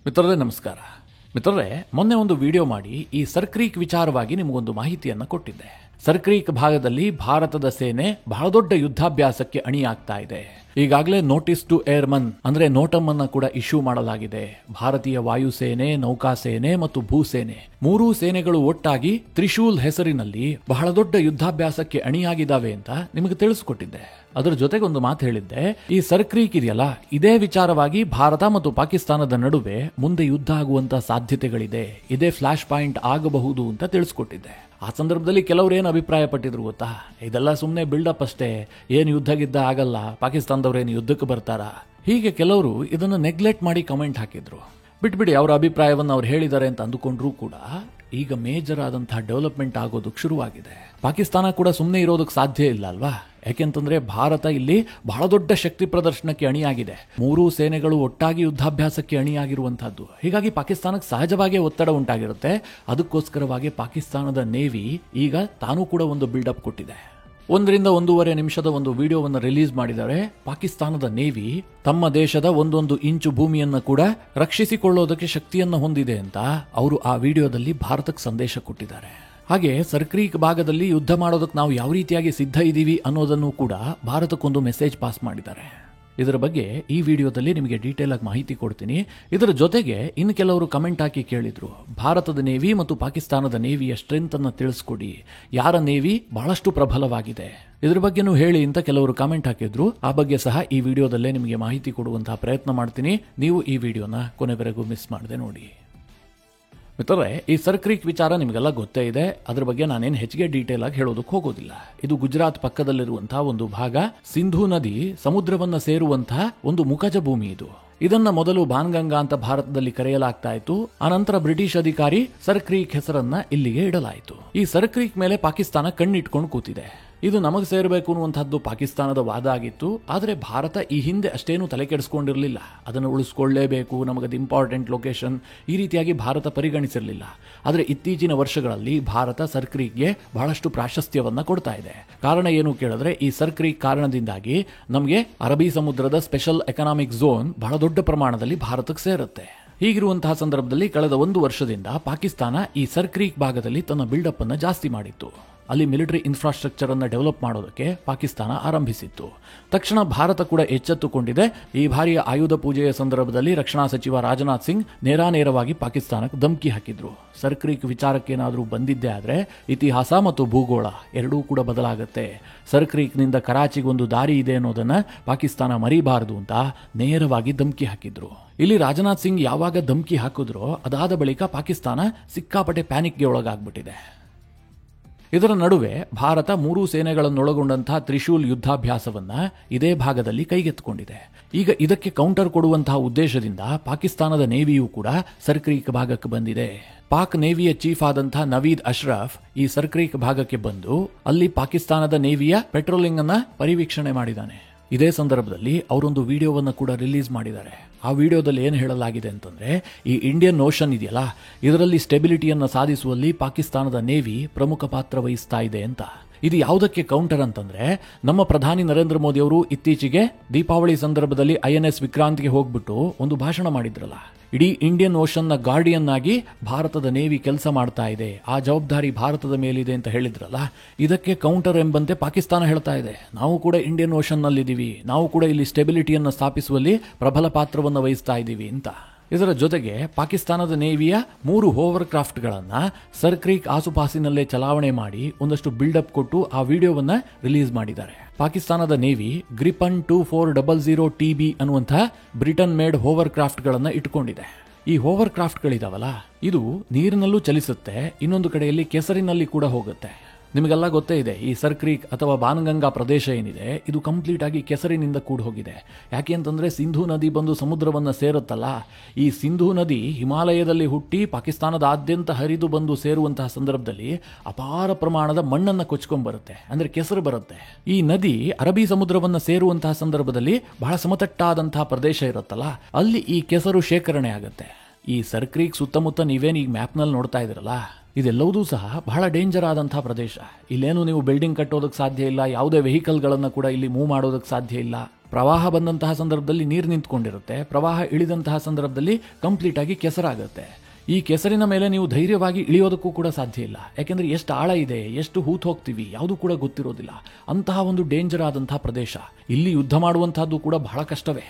ಮಿತ್ರರೇ ನಮಸ್ಕಾರ. ಮಿತ್ರರೇ, ಮೊನ್ನೆ ಒಂದು ವಿಡಿಯೋ ಮಾಡಿ ಈ ಸರ್ ಕ್ರೀಕ್ ವಿಚಾರವಾಗಿ ನಿಮಗೊಂದು ಮಾಹಿತಿಯನ್ನು ಕೊಟ್ಟಿದ್ದೆ. ಸರ್ ಕ್ರೀಕ್ ಭಾಗದಲ್ಲಿ ಭಾರತದ ಸೇನೆ ಬಹಳ ದೊಡ್ಡ ಯುದ್ಧಾಭ್ಯಾಸಕ್ಕೆ ಅಣಿಯಾಗ್ತಾ ಇದೆ. ಈಗಾಗಲೇ ನೋಟಿಸ್ ಟು ಏರ್ಮನ್ ಅಂದ್ರೆ ನೋಟಮ್ ಅನ್ನ ಕೂಡ ಇಶ್ಯೂ ಮಾಡಲಾಗಿದೆ. ಭಾರತೀಯ ವಾಯುಸೇನೆ, ನೌಕಾಸೇನೆ ಮತ್ತು ಭೂಸೇನೆ ಮೂರೂ ಸೇನೆಗಳು ಒಟ್ಟಾಗಿ ತ್ರಿಶೂಲ್ ಹೆಸರಿನಲ್ಲಿ ಬಹಳ ದೊಡ್ಡ ಯುದ್ಧಾಭ್ಯಾಸಕ್ಕೆ ಅಣಿಯಾಗಿದ್ದಾವೆ ಅಂತ ನಿಮಗೆ ತಿಳಿಸಿಕೊಟ್ಟಿದ್ದೆ. ಅದರ ಜೊತೆಗೆ ಒಂದು ಮಾತು ಹೇಳಿದ್ದೆ, ಈ ಸರ್ ಕ್ರೀಕ್ ಇದೆಯಲ್ಲ, ಇದೇ ವಿಚಾರವಾಗಿ ಭಾರತ ಮತ್ತು ಪಾಕಿಸ್ತಾನದ ನಡುವೆ ಮುಂದೆ ಯುದ್ಧ ಆಗುವಂತ ಸಾಧ್ಯತೆಗಳಿದೆ, ಇದೇ ಫ್ಲಾಶ್ ಪಾಯಿಂಟ್ ಆಗಬಹುದು ಅಂತ ತಿಳಿಸ್ಕೊಟ್ಟಿದ್ದೆ. ಆ ಸಂದರ್ಭದಲ್ಲಿ ಕೆಲವರು ಏನು ಅಭಿಪ್ರಾಯ ಪಟ್ಟಿದ್ರು ಗೊತ್ತಾ, ಇದೆಲ್ಲ ಸುಮ್ಮನೆ ಬಿಲ್ಡಪ್ ಅಷ್ಟೇ, ಏನು ಯುದ್ಧ ಗಿದ್ದ ಆಗಲ್ಲ, ಪಾಕಿಸ್ತಾನದವ್ರೇನು ಯುದ್ಧಕ್ಕೆ ಬರ್ತಾರಾ, ಹೀಗೆ ಕೆಲವರು ಇದನ್ನು ನೆಗ್ಲೆಕ್ಟ್ ಮಾಡಿ ಕಮೆಂಟ್ ಹಾಕಿದ್ರು. ಬಿಟ್ಬಿಡಿ, ಅವರ ಅಭಿಪ್ರಾಯವನ್ನು ಅವ್ರು ಹೇಳಿದ್ದಾರೆ ಅಂತ ಅಂದುಕೊಂಡ್ರೂ ಕೂಡ ಈಗ ಮೇಜರ್ ಆದಂತಹ ಡೆವಲಪ್ಮೆಂಟ್ ಆಗೋದಕ್ಕೆ ಶುರುವಾಗಿದೆ. ಪಾಕಿಸ್ತಾನ ಕೂಡ ಸುಮ್ಮನೆ ಇರೋದಕ್ಕೆ ಸಾಧ್ಯ ಇಲ್ಲ ಅಲ್ವಾ? ಯಾಕೆಂತಂದ್ರೆ ಭಾರತ ಇಲ್ಲಿ ಬಹಳ ದೊಡ್ಡ ಶಕ್ತಿ ಪ್ರದರ್ಶನಕ್ಕೆ ಅಣಿಯಾಗಿದೆ. ಮೂರೂ ಸೇನೆಗಳು ಒಟ್ಟಾಗಿ ಯುದ್ಧಾಭ್ಯಾಸಕ್ಕೆ ಅಣಿಯಾಗಿರುವಂತಹದ್ದು. ಹೀಗಾಗಿ ಪಾಕಿಸ್ತಾನಕ್ಕೆ ಸಹಜವಾಗಿ ಒತ್ತಡ ಉಂಟಾಗಿರುತ್ತೆ. ಅದಕ್ಕೋಸ್ಕರವಾಗಿ ಪಾಕಿಸ್ತಾನದ ನೇವಿ ಈಗ ತಾನೂ ಕೂಡ ಒಂದು ಬಿಲ್ಡಪ್ ಕೊಟ್ಟಿದೆ. 1 ರಿಂದ 1.5 ನಿಮಿಷದ ಒಂದು ವಿಡಿಯೋವನ್ನು ರಿಲೀಸ್ ಮಾಡಿದ್ದಾರೆ. ಪಾಕಿಸ್ತಾನದ ನೇವಿ ತಮ್ಮ ದೇಶದ ಒಂದೊಂದು ಇಂಚು ಭೂಮಿಯನ್ನು ಕೂಡ ರಕ್ಷಿಸಿಕೊಳ್ಳೋದಕ್ಕೆ ಶಕ್ತಿಯನ್ನು ಹೊಂದಿದೆ ಅಂತ ಅವರು ಆ ವಿಡಿಯೋದಲ್ಲಿ ಭಾರತಕ್ಕೆ ಸಂದೇಶ ಕೊಟ್ಟಿದ್ದಾರೆ. ಹಾಗೆ ಸರ್ ಕ್ರೀಕ್ ಭಾಗದಲ್ಲಿ ಯುದ್ಧ ಮಾಡೋದಕ್ಕೆ ನಾವು ಯಾವ ರೀತಿಯಾಗಿ ಸಿದ್ಧ ಇದ್ದೀವಿ ಅನ್ನೋದನ್ನು ಕೂಡ ಭಾರತಕ್ಕೊಂದು ಮೆಸೇಜ್ ಪಾಸ್ ಮಾಡಿದ್ದಾರೆ. ಇದರ ಬಗ್ಗೆ ಈ ವಿಡಿಯೋದಲ್ಲಿ ನಿಮಗೆ ಡೀಟೇಲ್ ಆಗಿ ಮಾಹಿತಿ ಕೊಡ್ತೀನಿ. ಇದರ ಜೊತೆಗೆ ಇನ್ನು ಕೆಲವರು ಕಮೆಂಟ್ ಹಾಕಿ ಕೇಳಿದ್ರು, ಭಾರತದ ನೇವಿ ಮತ್ತು ಪಾಕಿಸ್ತಾನದ ನೇವಿಯ ಸ್ಟ್ರೆಂತ್ ಅನ್ನು ತಿಳಿಸ್ಕೊಡಿ, ಯಾರ ನೇವಿ ಬಹಳಷ್ಟು ಪ್ರಬಲವಾಗಿದೆ, ಇದ್ರ ಬಗ್ಗೆನೂ ಹೇಳಿ ಅಂತ ಕೆಲವರು ಕಮೆಂಟ್ ಹಾಕಿದ್ರು. ಆ ಬಗ್ಗೆ ಸಹ ಈ ವಿಡಿಯೋದಲ್ಲೇ ನಿಮಗೆ ಮಾಹಿತಿ ಕೊಡುವಂತಹ ಪ್ರಯತ್ನ ಮಾಡ್ತೀನಿ. ನೀವು ಈ ವಿಡಿಯೋನ ಕೊನೆವರೆಗೂ ಮಿಸ್ ಮಾಡದೆ ನೋಡಿ. ಮಿತ್ರರೇ, ಈ ಸರ್ ಕ್ರೀಕ್ ವಿಚಾರ ನಿಮಗೆಲ್ಲ ಗೊತ್ತೇ ಇದೆ. ಅದ್ರ ಬಗ್ಗೆ ನಾನೇನು ಹೆಚ್ಚಿಗೆ ಡೀಟೇಲ್ ಆಗಿ ಹೇಳೋದಕ್ಕೆ ಹೋಗೋದಿಲ್ಲ. ಇದು ಗುಜರಾತ್ ಪಕ್ಕದಲ್ಲಿರುವಂತಹ ಒಂದು ಭಾಗ. ಸಿಂಧೂ ನದಿ ಸಮುದ್ರವನ್ನ ಸೇರುವಂತಹ ಒಂದು ಮುಖಜ ಭೂಮಿ ಇದು. ಇದನ್ನ ಮೊದಲು ಬಾನ್ಗಂಗಾ ಅಂತ ಭಾರತದಲ್ಲಿ ಕರೆಯಲಾಗ್ತಾ ಇತ್ತು. ಆನಂತರ ಬ್ರಿಟಿಷ್ ಅಧಿಕಾರಿ ಸರ್ ಕ್ರೀಕ್ ಹೆಸರನ್ನ ಇಲ್ಲಿಗೆ ಇಡಲಾಯಿತು. ಈ ಸರ್ ಕ್ರೀಕ್ ಮೇಲೆ ಪಾಕಿಸ್ತಾನ ಕಣ್ಣಿಟ್ಕೊಂಡು ಕೂತಿದೆ. ಇದು ನಮಗೆ ಸೇರಬೇಕು ಅನ್ನುವಂಥದ್ದು ಪಾಕಿಸ್ತಾನದ ವಾದ ಆಗಿತ್ತು. ಆದರೆ ಭಾರತ ಈ ಹಿಂದೆ ಅಷ್ಟೇನು ತಲೆ ಕೆಡಿಸ್ಕೊಂಡಿರಲಿಲ್ಲ. ಅದನ್ನು ಉಳಿಸ್ಕೊಳ್ಳೇಬೇಕು, ನಮಗದು ಇಂಪಾರ್ಟೆಂಟ್ ಲೊಕೇಶನ್, ಈ ರೀತಿಯಾಗಿ ಭಾರತ ಪರಿಗಣಿಸಿರಲಿಲ್ಲ. ಆದರೆ ಇತ್ತೀಚಿನ ವರ್ಷಗಳಲ್ಲಿ ಭಾರತ ಸರ್ ಕ್ರೀಕ್ಗೆ ಬಹಳಷ್ಟು ಪ್ರಾಶಸ್ತ್ಯವನ್ನ ಕೊಡ್ತಾ ಇದೆ. ಕಾರಣ ಏನು ಕೇಳಿದ್ರೆ, ಈ ಸರ್ ಕ್ರೀಕ್ ಕಾರಣದಿಂದಾಗಿ ನಮಗೆ ಅರಬ್ಬಿ ಸಮುದ್ರದ ಸ್ಪೆಷಲ್ ಎಕನಾಮಿಕ್ ಝೋನ್ ಬಹಳ ದೊಡ್ಡ ಪ್ರಮಾಣದಲ್ಲಿ ಭಾರತಕ್ಕೆ ಸೇರುತ್ತೆ. ಹೀಗಿರುವಂತಹ ಸಂದರ್ಭದಲ್ಲಿ ಕಳೆದ 1 ವರ್ಷದಿಂದ ಪಾಕಿಸ್ತಾನ ಈ ಸರ್ ಕ್ರೀಕ್ ಭಾಗದಲ್ಲಿ ತನ್ನ ಬಿಲ್ಡಪ್ ಅನ್ನು ಜಾಸ್ತಿ ಮಾಡಿತ್ತು. ಅಲ್ಲಿ ಮಿಲಿಟರಿ ಇನ್ಫ್ರಾಸ್ಟ್ರಕ್ಚರ್ ಅನ್ನು ಡೆವಲಪ್ ಮಾಡೋದಕ್ಕೆ ಪಾಕಿಸ್ತಾನ ಆರಂಭಿಸಿತ್ತು. ತಕ್ಷಣ ಭಾರತ ಕೂಡ ಎಚ್ಚೆತ್ತುಕೊಂಡಿದೆ. ಈ ಬಾರಿಯ ಆಯುಧ ಪೂಜೆಯ ಸಂದರ್ಭದಲ್ಲಿ ರಕ್ಷಣಾ ಸಚಿವ ರಾಜನಾಥ್ ಸಿಂಗ್ ನೇರಾನೇರವಾಗಿ ಪಾಕಿಸ್ತಾನಕ್ಕೆ ಧಮಕಿ ಹಾಕಿದ್ರು. ಸರ್ ಕ್ರೀಕ್ ವಿಚಾರಕ್ಕೇನಾದರೂ ಬಂದಿದ್ದೇ ಆದರೆ ಇತಿಹಾಸ ಮತ್ತು ಭೂಗೋಳ ಎರಡೂ ಕೂಡ ಬದಲಾಗುತ್ತೆ. ಸರ್ ಕ್ರೀಕ್ನಿಂದ ಕರಾಚಿಗೊಂದು ದಾರಿ ಇದೆ ಅನ್ನೋದನ್ನ ಪಾಕಿಸ್ತಾನ ಮರಿಬಾರದು ಅಂತ ನೇರವಾಗಿ ಧಮಕಿ ಹಾಕಿದ್ರು. ಇಲ್ಲಿ ರಾಜನಾಥ್ ಸಿಂಗ್ ಯಾವಾಗ ಧಮಕಿ ಹಾಕಿದ್ರೋ ಅದಾದ ಬಳಿಕ ಪಾಕಿಸ್ತಾನ ಸಿಕ್ಕಾಪಟ್ಟೆ ಪ್ಯಾನಿಕ್ಗೆ ಒಳಗಾಗ್ಬಿಟ್ಟಿದೆ. ಇದರ ನಡುವೆ ಭಾರತ ಮೂರೂ ಸೇನೆಗಳನ್ನೊಳಗೊಂಡಂತಹ ತ್ರಿಶೂಲ್ ಯುದ್ಧಾಭ್ಯಾಸವನ್ನ ಇದೇ ಭಾಗದಲ್ಲಿ ಕೈಗೆತ್ತಿಕೊಂಡಿದೆ. ಈಗ ಇದಕ್ಕೆ ಕೌಂಟರ್ ಕೊಡುವಂತಹ ಉದ್ದೇಶದಿಂದ ಪಾಕಿಸ್ತಾನದ ನೇವಿಯೂ ಕೂಡ ಸರ್ ಕ್ರೀಕ್ ಭಾಗಕ್ಕೆ ಬಂದಿದೆ. ಪಾಕ್ ನೇವಿಯ ಚೀಫ್ ಆದಂತಹ ನವೀದ್ ಅಶ್ರಫ್ ಈ ಸರ್ ಕ್ರೀಕ್ ಭಾಗಕ್ಕೆ ಬಂದು ಅಲ್ಲಿ ಪಾಕಿಸ್ತಾನದ ನೇವಿಯ ಪೆಟ್ರೋಲಿಂಗ್ ಅನ್ನ ಪರಿವೀಕ್ಷಣೆ ಮಾಡಿದ್ದಾನೆ. ಇದೇ ಸಂದರ್ಭದಲ್ಲಿ ಅವರೊಂದು ವಿಡಿಯೋವನ್ನು ಕೂಡ ರಿಲೀಸ್ ಮಾಡಿದ್ದಾರೆ. ಆ ವಿಡಿಯೋದಲ್ಲಿ ಏನು ಹೇಳಲಾಗಿದೆ ಅಂತಂದ್ರೆ, ಈ ಇಂಡಿಯನ್ ಓಷನ್ ಇದೆಯಲ್ಲ, ಇದರಲ್ಲಿ ಸ್ಟೆಬಿಲಿಟಿಯನ್ನು ಸಾಧಿಸುವಲ್ಲಿ ಪಾಕಿಸ್ತಾನದ ನೇವಿ ಪ್ರಮುಖ ಪಾತ್ರ ವಹಿಸ್ತಾ ಇದೆ ಅಂತ. ಇದು ಯಾವುದಕ್ಕೆ ಕೌಂಟರ್ ಅಂತಂದ್ರೆ, ನಮ್ಮ ಪ್ರಧಾನಿ ನರೇಂದ್ರ ಮೋದಿ ಅವರು ಇತ್ತೀಚೆಗೆ ದೀಪಾವಳಿ ಸಂದರ್ಭದಲ್ಲಿ INS ವಿಕ್ರಾಂತ್ಗೆ ಹೋಗ್ಬಿಟ್ಟು ಒಂದು ಭಾಷಣ ಮಾಡಿದ್ರಲ್ಲ, ಇಡೀ ಇಂಡಿಯನ್ ಓಷನ್ನ ಗಾರ್ಡಿಯನ್ ಆಗಿ ಭಾರತದ ನೇವಿ ಕೆಲಸ ಮಾಡ್ತಾ ಇದೆ, ಆ ಜವಾಬ್ದಾರಿ ಭಾರತದ ಮೇಲಿದೆ ಅಂತ ಹೇಳಿದ್ರಲ್ಲ, ಇದಕ್ಕೆ ಕೌಂಟರ್ ಎಂಬಂತೆ ಪಾಕಿಸ್ತಾನ ಹೇಳ್ತಾ ಇದೆ, ನಾವು ಕೂಡ ಇಂಡಿಯನ್ ಓಷನ್ ನಲ್ಲಿದ್ದೀವಿ, ನಾವು ಕೂಡ ಇಲ್ಲಿ ಸ್ಟೆಬಿಲಿಟಿಯನ್ನು ಸ್ಥಾಪಿಸುವಲ್ಲಿ ಪ್ರಬಲ ಪಾತ್ರವನ್ನು ವಹಿಸ್ತಾ ಇದ್ದೀವಿ ಅಂತ. ಇದರ ಜೊತೆಗೆ ಪಾಕಿಸ್ತಾನದ ನೇವಿಯ 3 ಹೋವರ್ ಕ್ರಾಫ್ಟ್ಗಳನ್ನ ಸರ್ ಕ್ರೀಕ್ ಆಸುಪಾಸಿನಲ್ಲೇ ಚಲಾವಣೆ ಮಾಡಿ ಒಂದಷ್ಟು ಬಿಲ್ಡಪ್ ಕೊಟ್ಟು ಆ ವಿಡಿಯೋವನ್ನ ರಿಲೀಸ್ ಮಾಡಿದ್ದಾರೆ. ಪಾಕಿಸ್ತಾನದ ನೇವಿ ಗ್ರಿಪನ್ 2400 TB ಅನ್ನುವಂತಹ ಬ್ರಿಟನ್ ಮೇಡ್ ಹೋವರ್ ಕ್ರಾಫ್ಟ್ಗಳನ್ನ ಇಟ್ಕೊಂಡಿದೆ. ಈ ಹೋವರ್ ಕ್ರಾಫ್ಟ್ಗಳಿದಾವಲ್ಲ, ಇದು ನೀರಿನಲ್ಲೂ ಚಲಿಸುತ್ತೆ, ಇನ್ನೊಂದು ಕಡೆಯಲ್ಲಿ ಕೆಸರಿನಲ್ಲಿ ಕೂಡ ಹೋಗುತ್ತೆ. ನಿಮಗೆಲ್ಲ ಗೊತ್ತೇ ಇದೆ, ಈ ಸರ್ ಕ್ರೀಕ್ ಅಥವಾ ಬಾನ್ಗಂಗಾ ಪ್ರದೇಶ ಏನಿದೆ ಇದು ಕಂಪ್ಲೀಟ್ ಆಗಿ ಕೆಸರಿನಿಂದ ಕೂಡ ಹೋಗಿದೆ. ಯಾಕೆ ಅಂತಂದ್ರೆ ಸಿಂಧೂ ನದಿ ಬಂದು ಸಮುದ್ರವನ್ನ ಸೇರುತ್ತಲ್ಲ, ಈ ಸಿಂಧೂ ನದಿ ಹಿಮಾಲಯದಲ್ಲಿ ಹುಟ್ಟಿ ಪಾಕಿಸ್ತಾನದಾದ್ಯಂತ ಹರಿದು ಬಂದು ಸೇರುವಂತಹ ಸಂದರ್ಭದಲ್ಲಿ ಅಪಾರ ಪ್ರಮಾಣದ ಮಣ್ಣನ್ನು ಕೊಚ್ಕೊಂಡ್ ಬರುತ್ತೆ, ಅಂದ್ರೆ ಕೆಸರು ಬರುತ್ತೆ. ಈ ನದಿ ಅರಬ್ಬಿ ಸಮುದ್ರವನ್ನ ಸೇರುವಂತಹ ಸಂದರ್ಭದಲ್ಲಿ ಬಹಳ ಸಮತಟ್ಟಾದಂತಹ ಪ್ರದೇಶ ಇರುತ್ತಲ್ಲ, ಅಲ್ಲಿ ಈ ಕೆಸರು ಶೇಖರಣೆ ಆಗುತ್ತೆ. ಈ ಸರ್ ಕ್ರೀಕ್ ಸುತ್ತಮುತ್ತ ನೀವೇನು ಈಗ ಮ್ಯಾಪ್ನಲ್ಲಿ ನೋಡ್ತಾ ಇದ್ರಲ್ಲ, ಇದೆಲ್ಲವೂ ಸಹ ಬಹಳ ಡೇಂಜರ್ ಆದಂತಹ ಪ್ರದೇಶ. ಇಲ್ಲೇನು ನೀವು ಬಿಲ್ಡಿಂಗ್ ಕಟ್ಟೋದಕ್ಕೆ ಸಾಧ್ಯ ಇಲ್ಲ, ಯಾವುದೇ ವೆಹಿಕಲ್ಗಳನ್ನು ಕೂಡ ಇಲ್ಲಿ ಮೂವ್ ಮಾಡೋದಕ್ಕೆ ಸಾಧ್ಯ ಇಲ್ಲ. ಪ್ರವಾಹ ಬಂದಂತಹ ಸಂದರ್ಭದಲ್ಲಿ ನೀರು ನಿಂತ್ಕೊಂಡಿರುತ್ತೆ, ಪ್ರವಾಹ ಇಳಿದಂತಹ ಸಂದರ್ಭದಲ್ಲಿ ಕಂಪ್ಲೀಟ್ ಆಗಿ ಕೆಸರಾಗುತ್ತೆ. ಈ ಕೆಸರಿನ ಮೇಲೆ ನೀವು ಧೈರ್ಯವಾಗಿ ಇಳಿಯೋದಕ್ಕೂ ಕೂಡ ಸಾಧ್ಯ ಇಲ್ಲ. ಯಾಕೆಂದ್ರೆ ಎಷ್ಟು ಆಳ ಇದೆ, ಎಷ್ಟು ಹೂತ್ ಹೋಗ್ತೀವಿ ಯಾವುದು ಕೂಡ ಗೊತ್ತಿರೋದಿಲ್ಲ. ಅಂತಹ ಒಂದು ಡೇಂಜರ್ ಆದಂತಹ ಪ್ರದೇಶ. ಇಲ್ಲಿ ಯುದ್ಧ ಮಾಡುವಂತಹದ್ದು ಕೂಡ ಬಹಳ ಕಷ್ಟವೇ.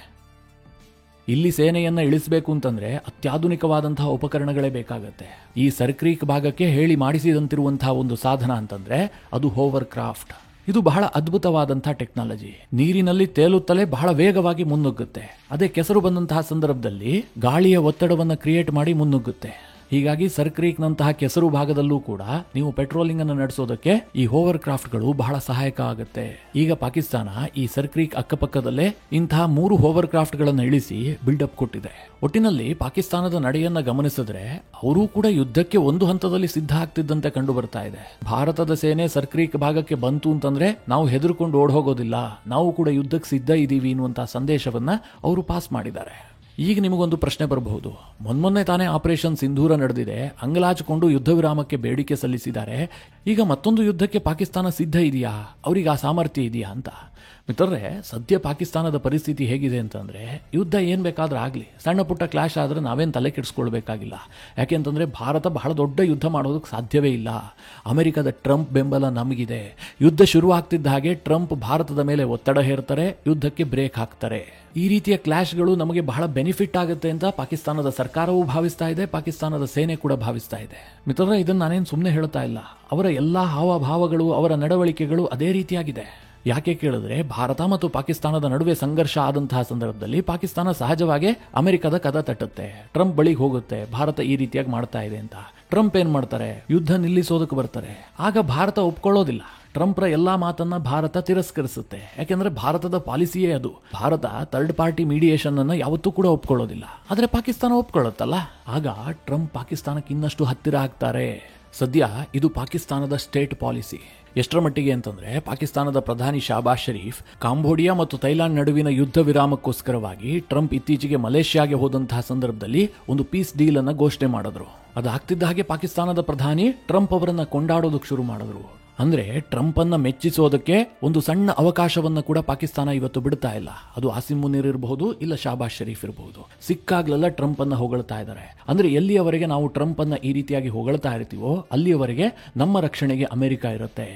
ಇಲ್ಲಿ ಸೇನೆಯನ್ನ ಇಳಿಸಬೇಕು ಅಂತಂದ್ರೆ ಅತ್ಯಾಧುನಿಕವಾದಂತಹ ಉಪಕರಣಗಳೇ ಬೇಕಾಗತ್ತೆ. ಈ ಸರ್ಕ್ರೀಕ್ ಭಾಗಕ್ಕೆ ಹೇಳಿ ಮಾಡಿಸಿದಂತಿರುವಂತಹ ಒಂದು ಸಾಧನ ಅಂತಂದ್ರೆ ಅದು ಹೋವರ್ ಕ್ರಾಫ್ಟ್. ಇದು ಬಹಳ ಅದ್ಭುತವಾದಂತಹ ಟೆಕ್ನಾಲಜಿ. ನೀರಿನಲ್ಲಿ ತೇಲುತ್ತಲೇ ಬಹಳ ವೇಗವಾಗಿ ಮುನ್ನುಗ್ಗುತ್ತೆ. ಅದೇ ಕೆಸರು ಬಂದಂತಹ ಸಂದರ್ಭದಲ್ಲಿ ಗಾಳಿಯ ಒತ್ತಡವನ್ನು ಕ್ರಿಯೇಟ್ ಮಾಡಿ ಮುನ್ನುಗ್ಗುತ್ತೆ. ಹೀಗಾಗಿ ಸರ್ಕ್ರೀಕ್ನಂತಹ ಕೆಸರು ಭಾಗದಲ್ಲೂ ಕೂಡ ನೀವು ಪೆಟ್ರೋಲಿಂಗ್ ಅನ್ನು ನಡೆಸೋದಕ್ಕೆ ಈ ಹೋವರ್ ಕ್ರಾಫ್ಟ್ಗಳು ಬಹಳ ಸಹಾಯಕ ಆಗುತ್ತೆ. ಈಗ ಪಾಕಿಸ್ತಾನ ಈ ಸರ್ಕ್ರೀಕ್ ಅಕ್ಕಪಕ್ಕದಲ್ಲೇ ಇಂತಹ 3 ಹೋವರ್ ಕ್ರಾಫ್ಟ್ಗಳನ್ನು ಇಳಿಸಿ ಬಿಲ್ಡಪ್ ಕೊಟ್ಟಿದೆ. ಒಟ್ಟಿನಲ್ಲಿ ಪಾಕಿಸ್ತಾನದ ನಡೆಯನ್ನ ಗಮನಿಸಿದ್ರೆ ಅವರೂ ಕೂಡ ಯುದ್ಧಕ್ಕೆ ಒಂದು ಹಂತದಲ್ಲಿ ಸಿದ್ಧ ಆಗ್ತಿದ್ದಂತೆ ಕಂಡು ಬರ್ತಾ ಇದೆ. ಭಾರತದ ಸೇನೆ ಸರ್ಕ್ರೀಕ್ ಭಾಗಕ್ಕೆ ಬಂತು ಅಂತಂದ್ರೆ ನಾವು ಹೆದರ್ಕೊಂಡು ಓಡ್ ಹೋಗೋದಿಲ್ಲ, ನಾವು ಕೂಡ ಯುದ್ಧಕ್ಕೆ ಸಿದ್ಧ ಇದ್ದೀವಿ ಎನ್ನುವಂತಹ ಸಂದೇಶವನ್ನ ಅವರು ಪಾಸ್ ಮಾಡಿದ್ದಾರೆ. ಈಗ ನಿಮಗೊಂದು ಪ್ರಶ್ನೆ ಬರಬಹುದು. ಮೊನ್ನೆ ತಾನೇ ಆಪರೇಷನ್ ಸಿಂಧೂರ ನಡೆದಿದೆ, ಅಂಗಲಾಚಿಕೊಂಡು ಯುದ್ಧ ವಿರಾಮಕ್ಕೆ ಬೇಡಿಕೆ ಸಲ್ಲಿಸಿದ್ದಾರೆ. ಈಗ ಮತ್ತೊಂದು ಯುದ್ಧಕ್ಕೆ ಪಾಕಿಸ್ತಾನ ಸಿದ್ಧ ಇದೆಯಾ, ಅವರಿಗೆ ಆ ಸಾಮರ್ಥ್ಯ ಇದೆಯಾ ಅಂತ. ಮಿತ್ರರೇ, ಸದ್ಯ ಪಾಕಿಸ್ತಾನದ ಪರಿಸ್ಥಿತಿ ಹೇಗಿದೆ ಅಂತಂದ್ರೆ ಯುದ್ಧ ಏನ್ ಬೇಕಾದ್ರೂ ಆಗ್ಲಿ, ಸಣ್ಣ ಪುಟ್ಟ ಕ್ಲಾಶ್ ಆದ್ರೆ ನಾವೇನ್ ತಲೆ ಕೆಡಿಸ್ಕೊಳ್ಬೇಕಾಗಿಲ್ಲ. ಯಾಕೆಂತಂದ್ರೆ ಭಾರತ ಬಹಳ ದೊಡ್ಡ ಯುದ್ಧ ಮಾಡೋದಕ್ಕೆ ಸಾಧ್ಯವೇ ಇಲ್ಲ. ಅಮೆರಿಕದ ಟ್ರಂಪ್ ಬೆಂಬಲ ನಮಗಿದೆ. ಯುದ್ಧ ಶುರು ಆಗ್ತಿದ್ದ ಹಾಗೆ ಟ್ರಂಪ್ ಭಾರತದ ಮೇಲೆ ಒತ್ತಡ ಹೇರ್ತಾರೆ, ಯುದ್ಧಕ್ಕೆ ಬ್ರೇಕ್ ಹಾಕ್ತಾರೆ. ಈ ರೀತಿಯ ಕ್ಲಾಶ್ಗಳು ನಮಗೆ ಬಹಳ ಬೆನಿಫಿಟ್ ಆಗುತ್ತೆ ಅಂತ ಪಾಕಿಸ್ತಾನದ ಸರ್ಕಾರವೂ ಭಾವಿಸ್ತಾ ಇದೆ, ಪಾಕಿಸ್ತಾನದ ಸೇನೆ ಕೂಡ ಭಾವಿಸ್ತಾ ಇದೆ. ಮಿತ್ರರೇ, ಇದನ್ನು ನಾನೇನು ಸುಮ್ಮನೆ ಹೇಳ್ತಾ ಇಲ್ಲ. ಅವರ ಎಲ್ಲಾ ಹಾವಭಾವಗಳು, ಅವರ ನಡವಳಿಕೆಗಳು ಅದೇ ರೀತಿಯಾಗಿದೆ. ಯಾಕೆ ಕೇಳಿದ್ರೆ ಭಾರತ ಮತ್ತು ಪಾಕಿಸ್ತಾನದ ನಡುವೆ ಸಂಘರ್ಷ ಆದಂತಹ ಸಂದರ್ಭದಲ್ಲಿ ಪಾಕಿಸ್ತಾನ ಸಹಜವಾಗಿ ಅಮೆರಿಕದ ಕದ ತಟ್ಟುತ್ತೆ, ಟ್ರಂಪ್ ಬಳಿಗೆ ಹೋಗುತ್ತೆ, ಭಾರತ ಈ ರೀತಿಯಾಗಿ ಮಾಡ್ತಾ ಇದೆ ಅಂತ. ಟ್ರಂಪ್ ಏನ್ ಮಾಡ್ತಾರೆ, ಯುದ್ಧ ನಿಲ್ಲಿಸೋದಕ್ಕೆ ಬರ್ತಾರೆ. ಆಗ ಭಾರತ ಒಪ್ಕೊಳ್ಳೋದಿಲ್ಲ. ಟ್ರಂಪ್ರ ಎಲ್ಲಾ ಮಾತನ್ನ ಭಾರತ ತಿರಸ್ಕರಿಸುತ್ತೆ. ಯಾಕೆಂದ್ರೆ ಭಾರತದ ಪಾಲಿಸಿಯೇ ಅದು. ಭಾರತ ಥರ್ಡ್ ಪಾರ್ಟಿ ಮೀಡಿಯೇಷನ್ ಅನ್ನ ಯಾವತ್ತೂ ಕೂಡ ಒಪ್ಕೊಳ್ಳೋದಿಲ್ಲ. ಆದ್ರೆ ಪಾಕಿಸ್ತಾನ ಒಪ್ಕೊಳ್ಳುತ್ತಲ್ಲ, ಆಗ ಟ್ರಂಪ್ ಪಾಕಿಸ್ತಾನಕ್ಕೆ ಇನ್ನಷ್ಟು ಹತ್ತಿರ ಆಗ್ತಾರೆ. ಸದ್ಯ ಇದು ಪಾಕಿಸ್ತಾನದ ಸ್ಟೇಟ್ ಪಾಲಿಸಿ. ಎಷ್ಟರ ಮಟ್ಟಿಗೆ ಅಂತಂದ್ರೆ ಪಾಕಿಸ್ತಾನದ ಪ್ರಧಾನಿ ಶಹಬಾಜ್ ಶರೀಫ್ ಕಾಂಬೋಡಿಯಾ ಮತ್ತು ಥೈಲ್ಯಾಂಡ್ ನಡುವಿನ ಯುದ್ಧ ವಿರಾಮಕ್ಕೋಸ್ಕರವಾಗಿ ಟ್ರಂಪ್ ಇತ್ತೀಚೆಗೆ ಮಲೇಷ್ಯಾಗೆ ಹೋದಂತಹ ಸಂದರ್ಭದಲ್ಲಿ ಒಂದು ಪೀಸ್ ಡೀಲ್ ಅನ್ನ ಘೋಷಣೆ ಮಾಡಿದ್ರು. ಅದಾಗ್ತಿದ್ದ ಹಾಗೆ ಪಾಕಿಸ್ತಾನದ ಪ್ರಧಾನಿ ಟ್ರಂಪ್ ಅವರನ್ನ ಕೊಂಡಾಡೋದಕ್ಕೆ ಶುರು ಮಾಡಿದ್ರು. ಅಂದ್ರೆ ಟ್ರಂಪ್ ಅನ್ನ ಮೆಚ್ಚಿಸೋದಕ್ಕೆ ಒಂದು ಸಣ್ಣ ಅವಕಾಶವನ್ನ ಕೂಡ ಪಾಕಿಸ್ತಾನ ಇವತ್ತು ಬಿಡ್ತಾ ಇಲ್ಲ. ಅದು ಆಸಿಮ್ ಮುನೀರ್ ಇರಬಹುದು, ಇಲ್ಲ ಶಹಬಾಜ್ ಶರೀಫ್ ಇರಬಹುದು. ಸಿಕ್ಕಾಗ್ಲೆಲ್ಲ ಟ್ರಂಪ್ ಅನ್ನ ಹೊಗಳ್ತಾ ಇದ್ದಾರೆ. ಅಂದ್ರೆ ಎಲ್ಲಿಯವರೆಗೆ ನಾವು ಟ್ರಂಪ್ ಅನ್ನ ಈ ರೀತಿಯಾಗಿ ಹೊಗಳ್ತಾ ಇರ್ತೀವೋ ಅಲ್ಲಿಯವರೆಗೆ ನಮ್ಮ ರಕ್ಷಣೆಗೆ ಅಮೆರಿಕ ಇರುತ್ತೆ.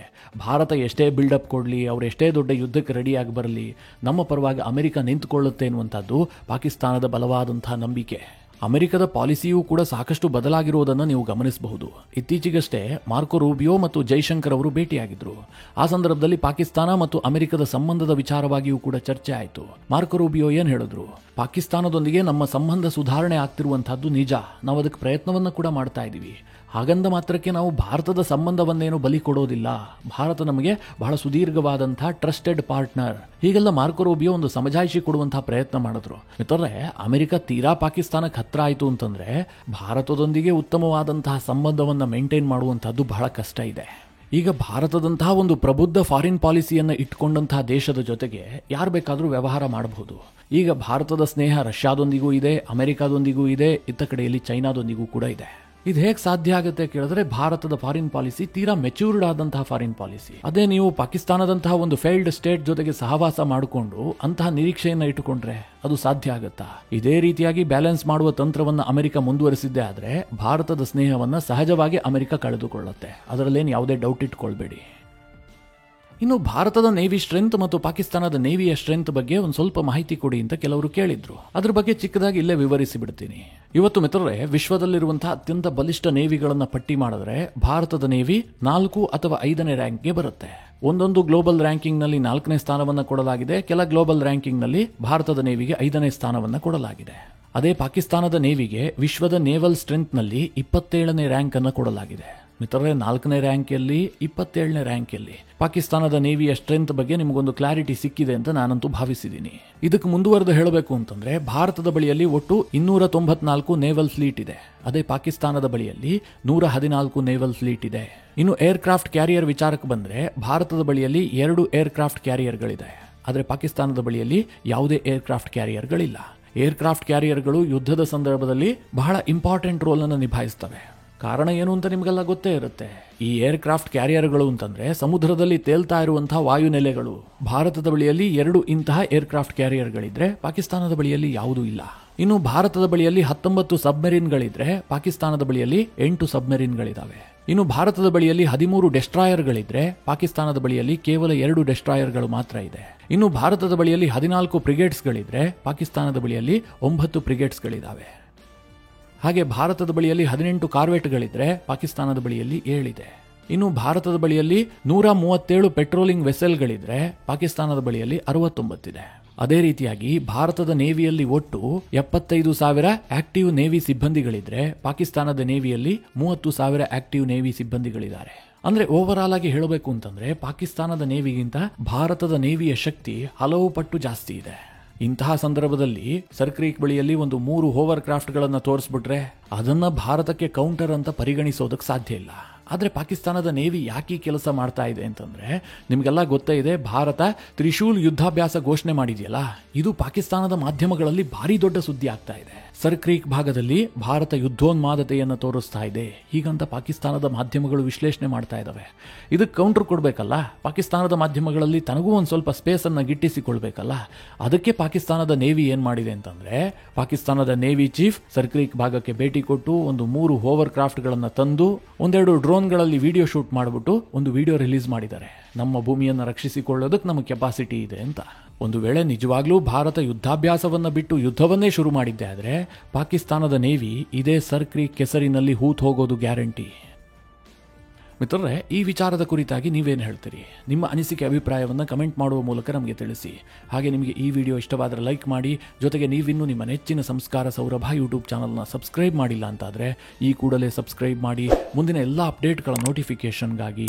ಭಾರತ ಎಷ್ಟೇ ಬಿಲ್ಡಪ್ ಕೊಡ್ಲಿ, ಅವ್ರು ಎಷ್ಟೇ ದೊಡ್ಡ ಯುದ್ಧಕ್ಕೆ ರೆಡಿಯಾಗಿ ಬರಲಿ, ನಮ್ಮ ಪರವಾಗಿ ಅಮೆರಿಕ ನಿಂತುಕೊಳ್ಳುತ್ತೆ ಎನ್ನುವಂಥದ್ದು ಪಾಕಿಸ್ತಾನದ ಬಲವಾದಂತಹ ನಂಬಿಕೆ. ಅಮೆರಿಕದ ಪಾಲಿಸಿಯೂ ಕೂಡ ಸಾಕಷ್ಟು ಬದಲಾಗಿರುವುದನ್ನು ನೀವು ಗಮನಿಸಬಹುದು. ಇತ್ತೀಚೆಗಷ್ಟೇ ಮಾರ್ಕೊ ರೂಬಿಯೋ ಮತ್ತು ಜೈಶಂಕರ್ ಅವರು ಭೇಟಿಯಾಗಿದ್ರು. ಆ ಸಂದರ್ಭದಲ್ಲಿ ಪಾಕಿಸ್ತಾನ ಮತ್ತು ಅಮೆರಿಕದ ಸಂಬಂಧದ ವಿಚಾರವಾಗಿಯೂ ಕೂಡ ಚರ್ಚೆ ಆಯಿತು. ಮಾರ್ಕೊ ರೂಬಿಯೋ ಏನ್ ಹೇಳಿದ್ರು, ಪಾಕಿಸ್ತಾನದೊಂದಿಗೆ ನಮ್ಮ ಸಂಬಂಧ ಸುಧಾರಣೆ ಆಗ್ತಿರುವಂತಹದ್ದು ನಿಜ, ನಾವು ಅದಕ್ಕೆ ಪ್ರಯತ್ನವನ್ನ ಕೂಡ ಮಾಡ್ತಾ ಇದ್ದೀವಿ. ಹಾಗಂದ ಮಾತ್ರಕ್ಕೆ ನಾವು ಭಾರತದ ಸಂಬಂಧವನ್ನೇನು ಬಲಿ ಕೊಡೋದಿಲ್ಲ. ಭಾರತ ನಮಗೆ ಬಹಳ ಸುದೀರ್ಘವಾದಂತಹ ಟ್ರಸ್ಟೆಡ್ ಪಾರ್ಟ್ನರ್. ಹೀಗೆಲ್ಲ ಮಾರ್ಕೊ ರೂಬಿಯೋ ಒಂದು ಸಮಜಾಯಿಷಿ ಕೊಡುವಂತಹ ಪ್ರಯತ್ನ ಮಾಡಿದ್ರು. ಮಿತ್ರರೇ, ಅಮೆರಿಕ ತೀರಾ ಪಾಕಿಸ್ತಾನಕ್ಕೆ ಹತ್ರ ಆಯಿತು ಅಂತಂದ್ರೆ ಭಾರತದೊಂದಿಗೆ ಉತ್ತಮವಾದಂತಹ ಸಂಬಂಧವನ್ನ ಮೇಂಟೈನ್ ಮಾಡುವಂತಹದ್ದು ಬಹಳ ಕಷ್ಟ ಇದೆ. ಈಗ ಭಾರತದಂತಹ ಒಂದು ಪ್ರಬುದ್ಧ ಫಾರಿನ್ ಪಾಲಿಸಿಯನ್ನ ಇಟ್ಕೊಂಡಂತಹ ದೇಶದ ಜೊತೆಗೆ ಯಾರು ಬೇಕಾದರೂ ವ್ಯವಹಾರ ಮಾಡಬಹುದು. ಈಗ ಭಾರತದ ಸ್ನೇಹ ರಷ್ಯಾದೊಂದಿಗೂ ಇದೆ, ಅಮೆರಿಕಾದೊಂದಿಗೂ ಇದೆ, ಇತ್ತ ಕಡೆಯಲ್ಲಿ ಚೈನಾದೊಂದಿಗೂ ಕೂಡ ಇದೆ. ಇದು ಹೇಗೆ ಸಾಧ್ಯ ಆಗುತ್ತೆ ಕೇಳಿದ್ರೆ ಭಾರತದ ಫಾರಿನ್ ಪಾಲಿಸಿ ತೀರಾ ಮೆಚ್ಯೂರ್ಡ್ ಆದಂತಹ ಫಾರಿನ್ ಪಾಲಿಸಿ. ಅದೇ ನೀವು ಪಾಕಿಸ್ತಾನದಂತಹ ಒಂದು ಫೇಲ್ಡ್ ಸ್ಟೇಟ್ ಜೊತೆಗೆ ಸಹವಾಸ ಮಾಡಿಕೊಂಡು ಅಂತಹ ನಿರೀಕ್ಷೆಯನ್ನ ಇಟ್ಟುಕೊಂಡ್ರೆ ಅದು ಸಾಧ್ಯ ಆಗುತ್ತಾ? ಇದೇ ರೀತಿಯಾಗಿ ಬ್ಯಾಲೆನ್ಸ್ ಮಾಡುವ ತಂತ್ರವನ್ನ ಅಮೆರಿಕ ಮುಂದುವರಿಸಿದ್ದೇ ಆದ್ರೆ ಭಾರತದ ಸ್ನೇಹವನ್ನ ಸಹಜವಾಗಿ ಅಮೆರಿಕ ಕಳೆದುಕೊಳ್ಳುತ್ತೆ. ಅದರಲ್ಲೇನು ಯಾವುದೇ ಡೌಟ್ ಇಟ್ಕೊಳ್ಬೇಡಿ. ಇನ್ನು ಭಾರತದ ನೇವಿ ಸ್ಟ್ರೆಂತ್ ಮತ್ತು ಪಾಕಿಸ್ತಾನದ ನೇವಿಯ ಸ್ಟ್ರೆಂತ್ ಬಗ್ಗೆ ಒಂದು ಸ್ವಲ್ಪ ಮಾಹಿತಿ ಕೊಡಿ ಅಂತ ಕೆಲವರು ಕೇಳಿದ್ರು. ಅದ್ರ ಬಗ್ಗೆ ಚಿಕ್ಕದಾಗಿ ಇಲ್ಲೇ ವಿವರಿಸಿ ಬಿಡ್ತೀನಿ. ಇವತ್ತು ಮಿತ್ರರೇ, ವಿಶ್ವದಲ್ಲಿರುವಂತಹ ಅತ್ಯಂತ ಬಲಿಷ್ಠ ನೇವಿಗಳನ್ನ ಪಟ್ಟಿ ಮಾಡಿದ್ರೆ ಭಾರತದ ನೇವಿ 4 ಅಥವಾ 5ನೇ ರ್ಯಾಂಕ್ಗೆ ಬರುತ್ತೆ. ಒಂದೊಂದು ಗ್ಲೋಬಲ್ ರ್ಯಾಂಕಿಂಗ್ ನಲ್ಲಿ 4ನೇ ಸ್ಥಾನವನ್ನ ಕೊಡಲಾಗಿದೆ. ಕೆಲ ಗ್ಲೋಬಲ್ ರ್ಯಾಂಕಿಂಗ್ ನಲ್ಲಿ ಭಾರತದ ನೇವಿಗೆ 5ನೇ ಸ್ಥಾನವನ್ನ ಕೊಡಲಾಗಿದೆ. ಅದೇ ಪಾಕಿಸ್ತಾನದ ನೇವಿಗೆ ವಿಶ್ವದ ನೇವಲ್ ಸ್ಟ್ರೆಂತ್ ನಲ್ಲಿ 27ನೇ ರ್ಯಾಂಕ್ ಅನ್ನು ಕೊಡಲಾಗಿದೆ. ಮಿತ್ರರೇ, 4ನೇ ರ್ಯಾಂಕಲ್ಲಿ 27ನೇ ರ್ಯಾಂಕಲ್ಲಿ ಪಾಕಿಸ್ತಾನದ ನೇವಿಯ ಸ್ಟ್ರೆಂತ್ ಬಗ್ಗೆ ನಿಮಗೊಂದು ಕ್ಲಾರಿಟಿ ಸಿಕ್ಕಿದೆ ಅಂತ ನಾನಂತೂ ಭಾವಿಸಿದ್ದೀನಿ. ಇದಕ್ಕೆ ಮುಂದುವರೆದು ಹೇಳಬೇಕು ಅಂತಂದ್ರೆ ಭಾರತದ ಬಳಿಯಲ್ಲಿ ಒಟ್ಟು 294 ನೇವಲ್ ಫ್ಲೀಟ್ ಇದೆ. ಅದೇ ಪಾಕಿಸ್ತಾನದ ಬಳಿಯಲ್ಲಿ 114 ನೇವಲ್ ಫ್ಲೀಟ್ ಇದೆ. ಇನ್ನು ಏರ್ಕ್ರಾಫ್ಟ್ ಕ್ಯಾರಿಯರ್ ವಿಚಾರಕ್ಕೆ ಬಂದ್ರೆ ಭಾರತದ ಬಳಿಯಲ್ಲಿ 2 ಏರ್ಕ್ರಾಫ್ಟ್ ಕ್ಯಾರಿಯರ್ಗಳಿದೆ. ಆದರೆ ಪಾಕಿಸ್ತಾನದ ಬಳಿಯಲ್ಲಿ ಯಾವುದೇ ಏರ್ಕ್ರಾಫ್ಟ್ ಕ್ಯಾರಿಯರ್ಗಳಿಲ್ಲ. ಏರ್ಕ್ರಾಫ್ಟ್ ಕ್ಯಾರಿಯರ್ಗಳು ಯುದ್ಧದ ಸಂದರ್ಭದಲ್ಲಿ ಬಹಳ ಇಂಪಾರ್ಟೆಂಟ್ ರೋಲ್ ಅನ್ನು ನಿಭಾಯಿಸ್ತವೆ. ಕಾರಣ ಏನು ಅಂತ ನಿಮಗೆಲ್ಲ ಗೊತ್ತೇ ಇರುತ್ತೆ. ಈ ಏರ್ಕ್ರಾಫ್ಟ್ ಕ್ಯಾರಿಯರ್ಗಳು ಅಂತಂದ್ರೆ ಸಮುದ್ರದಲ್ಲಿ ತೇಲ್ತಾ ಇರುವಂತಹ ವಾಯುನೆಲೆಗಳು. ಭಾರತದ ಬಳಿಯಲ್ಲಿ 2 ಇಂತಹ ಏರ್ಕ್ರಾಫ್ಟ್ ಕ್ಯಾರಿಯರ್ಗಳಿದ್ರೆ ಪಾಕಿಸ್ತಾನದ ಬಳಿಯಲ್ಲಿ ಯಾವುದೂ ಇಲ್ಲ. ಇನ್ನು ಭಾರತದ ಬಳಿಯಲ್ಲಿ 19 ಸಬ್ಮೆರಿನ್ಗಳಿದ್ರೆ ಪಾಕಿಸ್ತಾನದ ಬಳಿಯಲ್ಲಿ 8 ಸಬ್ಮೆರಿನ್ಗಳಿದಾವೆ. ಇನ್ನು ಭಾರತದ ಬಳಿಯಲ್ಲಿ 13 ಡೆಸ್ಟ್ರಾಯರ್ಗಳಿದ್ರೆ ಪಾಕಿಸ್ತಾನದ ಬಳಿಯಲ್ಲಿ ಕೇವಲ 2 ಡೆಸ್ಟ್ರಾಯರ್ಗಳು ಮಾತ್ರ ಇದೆ. ಇನ್ನು ಭಾರತದ ಬಳಿಯಲ್ಲಿ 14 ಫ್ರಿಗೇಟ್ಸ್ಗಳಿದ್ರೆ ಪಾಕಿಸ್ತಾನದ ಬಳಿಯಲ್ಲಿ 9 ಫ್ರಿಗೇಟ್ಸ್ಗಳಿದಾವೆ. ಹಾಗೆ ಭಾರತದ ಬಳಿಯಲ್ಲಿ 18 ಕಾರ್ವೆಟ್ಗಳಿದ್ರೆ ಪಾಕಿಸ್ತಾನದ ಬಳಿಯಲ್ಲಿ 7 ಇದೆ. ಇನ್ನು ಭಾರತದ ಬಳಿಯಲ್ಲಿ 137 ಪೆಟ್ರೋಲಿಂಗ್ ವೆಸೆಲ್ಗಳಿದ್ರೆ ಪಾಕಿಸ್ತಾನದ ಬಳಿಯಲ್ಲಿ 69 ಇದೆ. ಅದೇ ರೀತಿಯಾಗಿ ಭಾರತದ ನೇವಿಯಲ್ಲಿ ಒಟ್ಟು 75,000 ಆಕ್ಟಿವ್ ನೇವಿ ಸಿಬ್ಬಂದಿಗಳಿದ್ರೆ ಪಾಕಿಸ್ತಾನದ ನೇವಿಯಲ್ಲಿ 30,000 ಆಕ್ಟಿವ್ ನೇವಿ ಸಿಬ್ಬಂದಿಗಳಿದ್ದಾರೆ. ಅಂದ್ರೆ ಓವರ್ ಆಲ್ ಆಗಿ ಹೇಳಬೇಕು ಅಂತಂದ್ರೆ ಪಾಕಿಸ್ತಾನದ ನೇವಿಗಿಂತ ಭಾರತದ ನೇವಿಯ ಶಕ್ತಿ ಹಲವು ಪಟ್ಟು ಜಾಸ್ತಿ ಇದೆ. ಇಂತಹ ಸಂದರ್ಭದಲ್ಲಿ ಸರ್ ಕ್ರೀಕ್ ಬಳಿಯಲ್ಲಿ ಒಂದು 3 ಹೋವರ್ ಕ್ರಾಫ್ಟ್ ಗಳನ್ನ ತೋರಿಸ್ಬಿಟ್ರೆ ಅದನ್ನ ಭಾರತಕ್ಕೆ ಕೌಂಟರ್ ಅಂತ ಪರಿಗಣಿಸೋದಕ್ಕೆ ಸಾಧ್ಯ ಇಲ್ಲ. ಆದ್ರೆ ಪಾಕಿಸ್ತಾನದ ನೇವಿ ಯಾಕೆ ಕೆಲಸ ಮಾಡ್ತಾ ಇದೆ ಅಂತಂದ್ರೆ ನಿಮ್ಗೆಲ್ಲ ಗೊತ್ತೇ ಇದೆ, ಭಾರತ ತ್ರಿಶೂಲ್ ಯುದ್ಧಾಭ್ಯಾಸ ಘೋಷಣೆ ಮಾಡಿದೆಯಲ್ಲ, ಇದು ಪಾಕಿಸ್ತಾನದ ಮಾಧ್ಯಮಗಳಲ್ಲಿ ಭಾರಿ ದೊಡ್ಡ ಸುದ್ದಿ ಆಗ್ತಾ ಇದೆ. ಸರ್ ಕ್ರೀಕ್ ಭಾಗದಲ್ಲಿ ಭಾರತ ಯುದ್ಧೋನ್ಮಾದತೆಯನ್ನು ತೋರಿಸ್ತಾ ಇದೆ ಹೀಗಂತ ಪಾಕಿಸ್ತಾನದ ಮಾಧ್ಯಮಗಳು ವಿಶ್ಲೇಷಣೆ ಮಾಡ್ತಾ ಇದ್ದಾವೆ. ಇದಕ್ಕೆ ಕೌಂಟರ್ ಕೊಡಬೇಕಲ್ಲ, ಪಾಕಿಸ್ತಾನದ ಮಾಧ್ಯಮಗಳಲ್ಲಿ ತನಗೂ ಒಂದು ಸ್ವಲ್ಪ ಸ್ಪೇಸ್ ಅನ್ನ ಗಿಟ್ಟಿಸಿಕೊಳ್ಬೇಕಲ್ಲ. ಅದಕ್ಕೆ ಪಾಕಿಸ್ತಾನದ ನೇವಿ ಏನ್ ಮಾಡಿದೆ ಅಂತಂದ್ರೆ ಪಾಕಿಸ್ತಾನದ ನೇವಿ ಚೀಫ್ ಸರ್ ಕ್ರೀಕ್ ಭಾಗಕ್ಕೆ ಭೇಟಿ ಕೊಟ್ಟು ಒಂದು 3 ಹೋವರ್ ಕ್ರಾಫ್ಟ್ ಗಳನ್ನ ತಂದು 1-2 ಡ್ರೋನ್ಗಳಲ್ಲಿ ವಿಡಿಯೋ ಶೂಟ್ ಮಾಡಿಬಿಟ್ಟು ಒಂದು ವಿಡಿಯೋ ರಿಲೀಸ್ ಮಾಡಿದ್ದಾರೆ. ನಮ್ಮ ಭೂಮಿಯನ್ನು ರಕ್ಷಿಸಿಕೊಳ್ಳೋದಕ್ಕೆ ನಮ್ಮ ಕೆಪಾಸಿಟಿ ಇದೆ ಅಂತ. ಒಂದು ವೇಳೆ ನಿಜವಾಗ್ಲೂ ಭಾರತ ಯುದ್ಧಾಭ್ಯಾಸವನ್ನ ಬಿಟ್ಟು ಯುದ್ಧವನ್ನೇ ಶುರು ಮಾಡಿದ್ದೆ ಆದ್ರೆ ಪಾಕಿಸ್ತಾನದ ನೇವಿ ಇದೇ ಸರ್ ಕ್ರೀಕ್ ಕೆಸರಿನಲ್ಲಿ ಹೂತ್ ಹೋಗೋದು ಗ್ಯಾರಂಟಿ. ಮಿತ್ರರೇ, ಈ ವಿಚಾರದ ಕುರಿತಾಗಿ ನೀವೇನು ಹೇಳ್ತೀರಿ? ನಿಮ್ಮ ಅನಿಸಿಕೆ ಅಭಿಪ್ರಾಯವನ್ನು ಕಮೆಂಟ್ ಮಾಡುವ ಮೂಲಕ ನಮಗೆ ತಿಳಿಸಿ. ಹಾಗೆ ನಿಮಗೆ ಈ ವಿಡಿಯೋ ಇಷ್ಟವಾದರೆ ಲೈಕ್ ಮಾಡಿ. ಜೊತೆಗೆ ನೀವಿನ್ನೂ ನಿಮ್ಮ ನೆಚ್ಚಿನ ಸಂಸ್ಕಾರ ಸೌರಭ ಯೂಟ್ಯೂಬ್ ಚಾನಲ್ನ ಸಬ್ಸ್ಕ್ರೈಬ್ ಮಾಡಿಲ್ಲ ಅಂತಾದರೆ ಈ ಕೂಡಲೇ ಸಬ್ಸ್ಕ್ರೈಬ್ ಮಾಡಿ. ಮುಂದಿನ ಎಲ್ಲ ಅಪ್ಡೇಟ್ಗಳ ನೋಟಿಫಿಕೇಷನ್ಗಾಗಿ